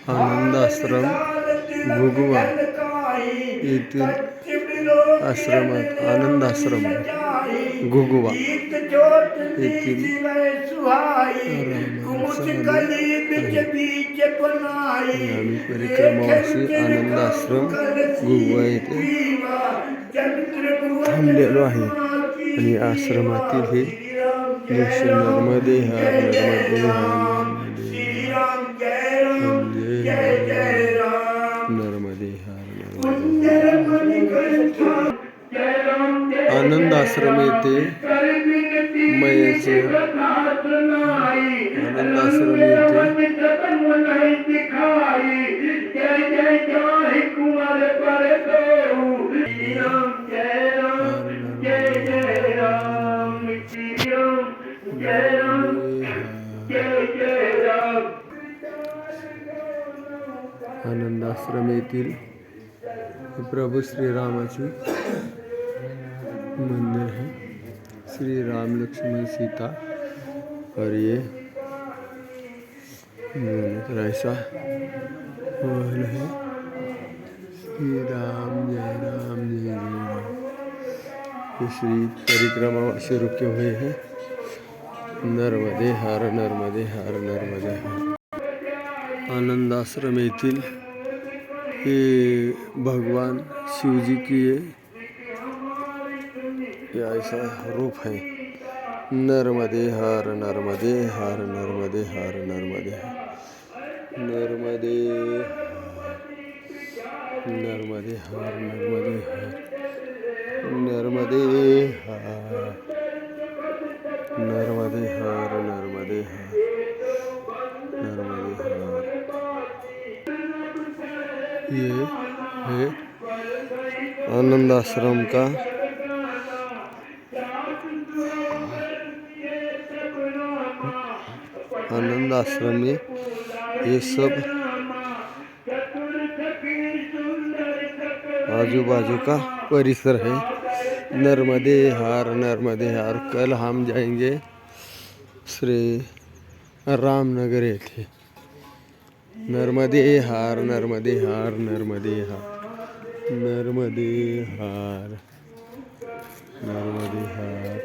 आनंद आश्रम घुगवा येथील आश्रमात आनंद आश्रम घुगवा येथील आम्ही परिक्रमावासी आनंद आश्रम घुगवा येथे थांबलेलो आहे आणि आश्रमातील हे दृश्य नर्मदे हर नर्मदे हर नर्मदे हर आनंद आश्रम येथे मयेचे आनंद आश्रम येथे आनंद आश्रम येथील प्रभू श्रीरामाचे मंदिर है। श्री राम लक्ष्मण सीता और ये दोनों ऐसा महल है। श्री राम जय राम जय जय राम। ये श्री परिक्रमा से रुके हुए हैं। नर्मदे हर नर्मदे हर नर्मदे हर। आनंद आश्रम येथील ये भगवान शिवजी की ये ऐसा रूप है। नर्मदे हर नर्मदे हर नर्मदे हर नर्मदे हर नर्मदे नर्मदे हर नर्मदे हर नर्मदे हर नर्मदे हर नर्मदे हर नर्मदे हर। ये है आनंद आश्रम का आनंद आश्रम में ये सब आजू बाजू का परिसर है। नर्मदे हार नर्मदे हार। कल हम जाएंगे श्री रामनगर येथे। नर्मदे हार नर्मदे हार नर्मदे हार नर्मदे हार नर्मदे हार।